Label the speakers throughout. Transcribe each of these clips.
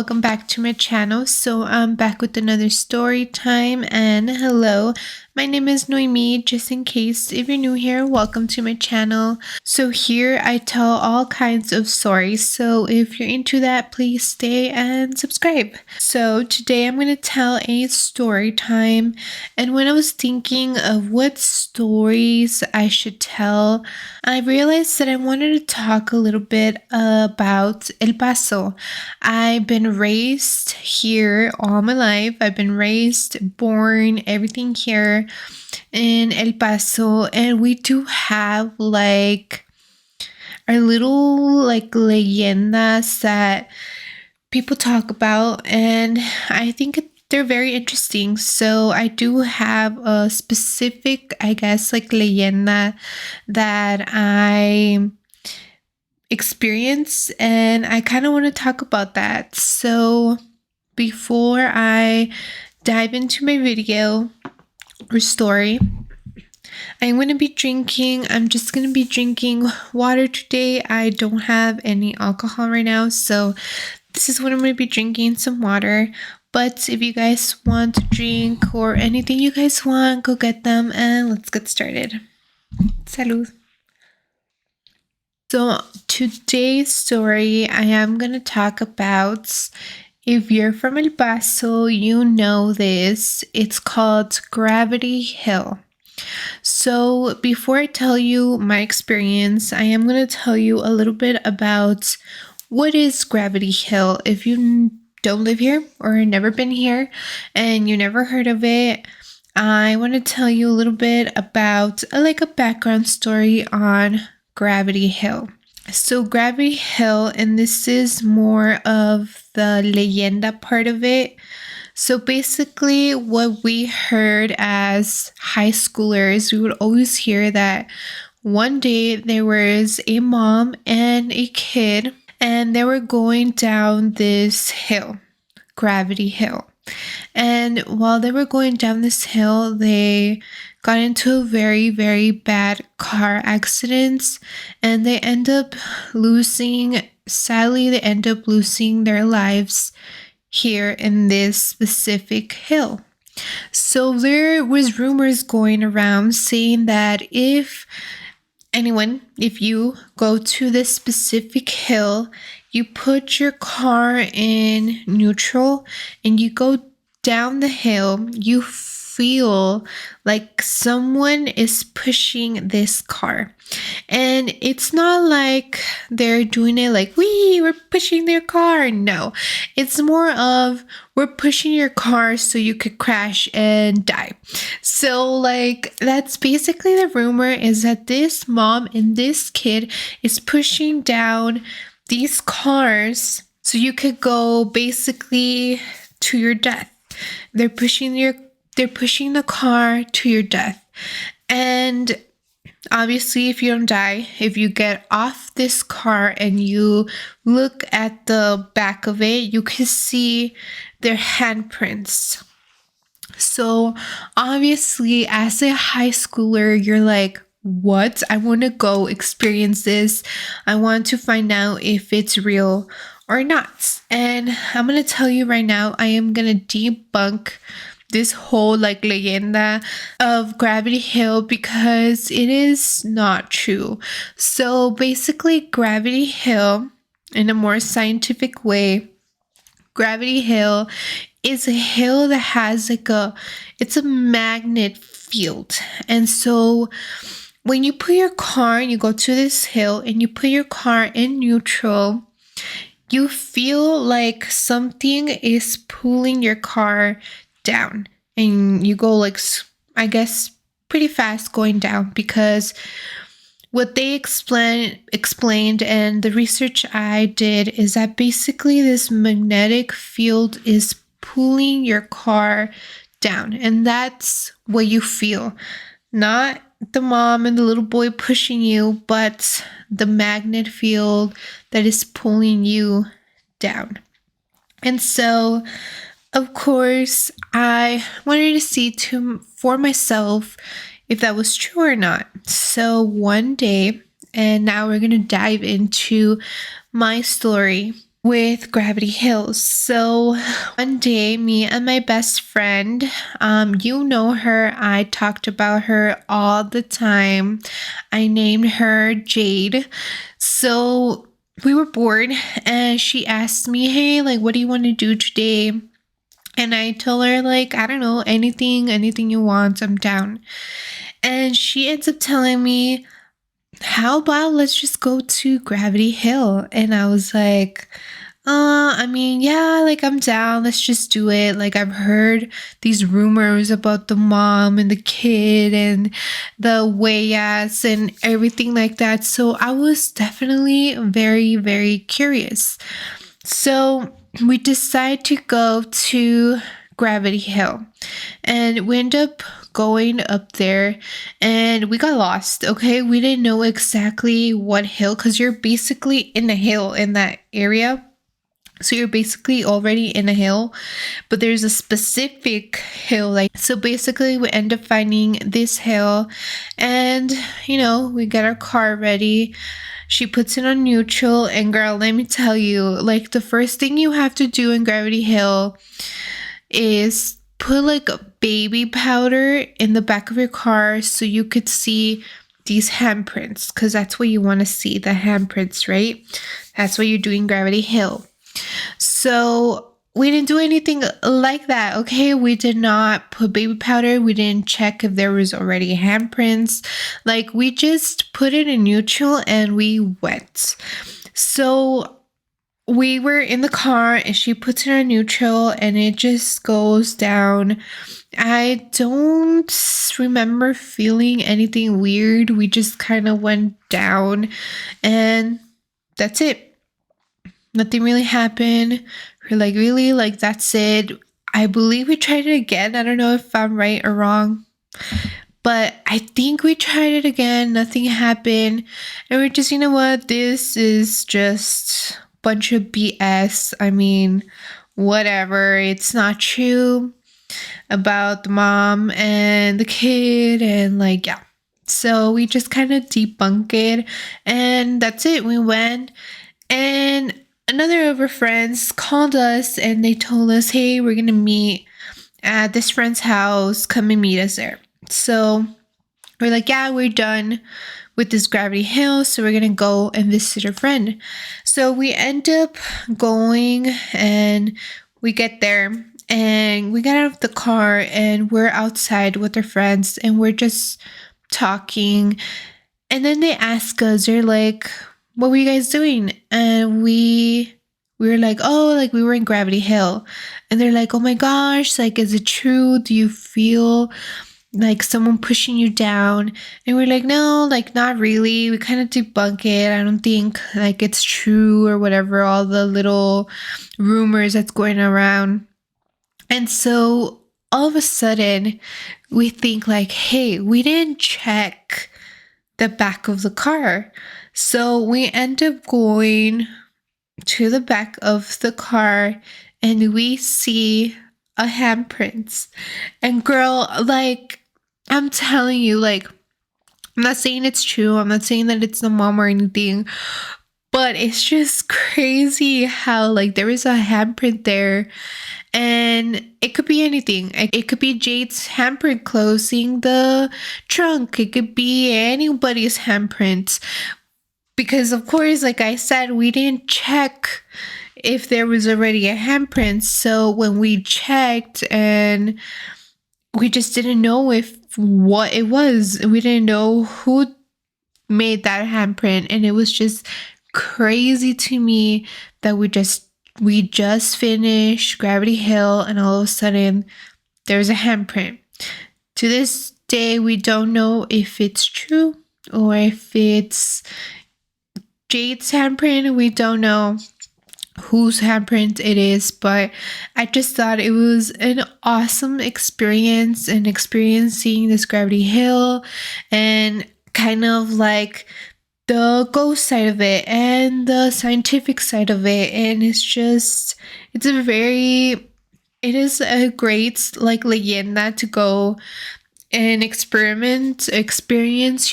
Speaker 1: welcome back to my channel. So I'm back with another story time, and hello, my name is Noemi. Just in case if you're new here, welcome to my channel. So here I tell all kinds of stories, so if you're into that, please stay and subscribe. So today I'm going to tell a story time, and when I was thinking of what stories I should tell, I realized that I wanted to talk a little bit about El Paso. I've been raised here all my life. I've been raised, born, everything here in El Paso. And we do have like our little like leyendas that people talk about. And I think they're very interesting. So I do have a specific, I guess, like leyenda that I experience, and I kind of want to talk about that. So before I dive into my video or story, I'm just going to be drinking water today. I don't have any alcohol right now, so this is what I'm going to be drinking, some water. But if you guys want to drink or anything you guys want, go get them and let's get started. Salud. So today's story, I am going to talk about, if you're from El Paso, you know this. It's called Gravity Hill. So before I tell you my experience, I am going to tell you a little bit about what is Gravity Hill. If you don't live here or never been here and you never heard of it, I want to tell you a little bit about like a background story on Gravity Hill. So Gravity Hill, and this is more of the leyenda part of it. So basically what we heard as high schoolers, we would always hear that one day there was a mom and a kid, and they were going down this hill, Gravity Hill. And while they were going down this hill, they got into a very, very bad car accident, and they end up losing their lives here in this specific hill. So there was rumors going around saying that if you go to this specific hill, you put your car in neutral and you go down the hill, you feel like someone is pushing this car. And it's not like they're doing it like, we're pushing their car. No, it's more of, we're pushing your car so you could crash and die. So like, that's basically the rumor, is that this mom and this kid is pushing down these cars so you could go basically to your death. They're pushing the car to your death. And obviously, if you don't die, if you get off this car and you look at the back of it, you can see their handprints. So obviously, as a high schooler, you're like, what? I want to go experience this. I want to find out if it's real or not. And I'm going to tell you right now, I am going to debunk this whole like leyenda of Gravity Hill because it is not true. So basically, Gravity Hill, in a more scientific way, Gravity Hill is a hill that has it's a magnet field. And so when you put your car and you go to this hill and you put your car in neutral, you feel like something is pulling your car down, and you go like, I guess, pretty fast going down, because what they explained and the research I did is that basically this magnetic field is pulling your car down, and that's what you feel. Not the mom and the little boy pushing you, but the magnet field that is pulling you down. And so, of course, I wanted to see for myself if that was true or not. So one day, and now we're going to dive into my story. with Gravity Hills. So one day, me and my best friend, you know her, I talked about her all the time. I named her Jade. So we were bored and she asked me, hey, like, what do you want to do today? And I told her, like, I don't know, anything you want, I'm down. And she ends up telling me, how about let's just go to Gravity Hill? And I was like, I mean, yeah, like I'm down. Let's just do it. Like I've heard these rumors about the mom and the kid and the wayas and everything like that. So I was definitely very, very curious. So we decided to go to Gravity Hill and we end up going up there and we got lost. Okay, we didn't know exactly what hill because you're basically in a hill in that area. So you're basically already in a hill, but there's a specific hill. Like, so basically we end up finding this hill and, we get our car ready. She puts it on neutral and girl, let me tell you, like the first thing you have to do in Gravity Hill is put like a baby powder in the back of your car so you could see these handprints because that's what you want to see, the handprints, right? That's what you're doing Gravity Hill. So we didn't do anything like that, okay? We did not put baby powder. We didn't check if there was already handprints. Like we just put it in neutral and we went. So we were in the car and she puts it on neutral and it just goes down. I don't remember feeling anything weird. We just kind of went down and that's it. Nothing really happened. We're like, really? Like, that's it. I believe we tried it again. I don't know if I'm right or wrong, but I think we tried it again. Nothing happened. And we're just, you know what? This is just a bunch of BS. I mean, whatever. It's not true about the mom and the kid. And like, yeah. So we just kind of debunk it. And that's it. We went. And another of our friends called us and they told us, hey, we're going to meet at this friend's house. Come and meet us there. So we're like, yeah, we're done with this Gravity Hill. So we're going to go and visit our friend. So we end up going and we get there and we get out of the car and we're outside with our friends and we're just talking. And then they ask us, they're like, what were you guys doing? And we were like, oh, like we were in Gravity Hill. And they're like, oh my gosh, like, is it true? Do you feel like someone pushing you down? And we're like, no, like not really. We kind of debunk it. I don't think like it's true or whatever, all the little rumors that's going around. And so all of a sudden we think like, hey, we didn't check the back of the car. So we end up going to the back of the car and we see a handprints. And girl, like, I'm telling you, like, I'm not saying it's true. I'm not saying that it's the mom or anything, but it's just crazy how, like, there is a handprint there. And it could be anything. It could be Jade's handprint closing the trunk. It could be anybody's handprint. Because, of course, like I said, we didn't check if there was already a handprint. So when we checked and we just didn't know if what it was. We didn't know who made that handprint. And it was just crazy to me that we just finished Gravity Hill and all of a sudden there's a handprint. To this day, we don't know if it's true or if it's Jade's handprint. We don't know whose handprint it is, but I just thought it was an awesome experience and experiencing this Gravity Hill and kind of like the ghost side of it and the scientific side of it. And it is a great like leyenda to go and experience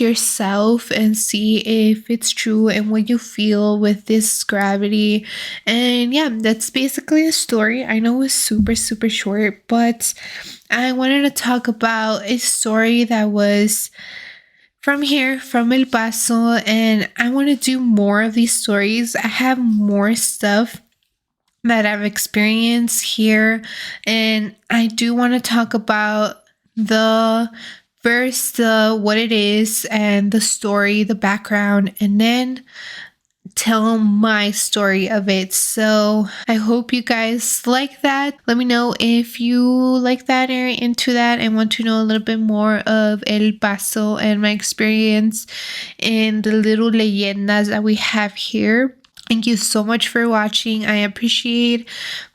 Speaker 1: yourself and see if it's true and what you feel with this gravity. And yeah, that's basically the story. I know it's super super short, but I wanted to talk about a story that was from here, from El Paso, and I want to do more of these stories. I have more stuff that I've experienced here, and I do want to talk about the first, what it is, and the story, the background, and then tell my story of it. So I hope you guys like that. Let me know if you like that or into that and want to know a little bit more of El Paso and my experience in the little leyendas that we have here. Thank you so much for watching. I appreciate.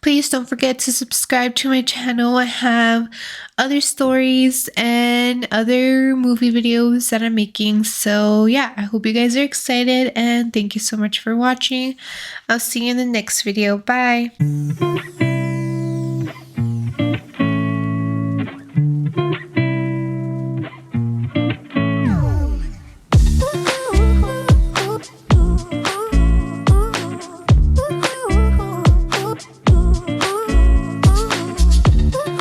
Speaker 1: Please don't forget to subscribe to my channel. I have other stories and other movie videos that I'm making. So yeah, I hope you guys are excited and thank you so much for watching. I'll see you in the next video. Bye.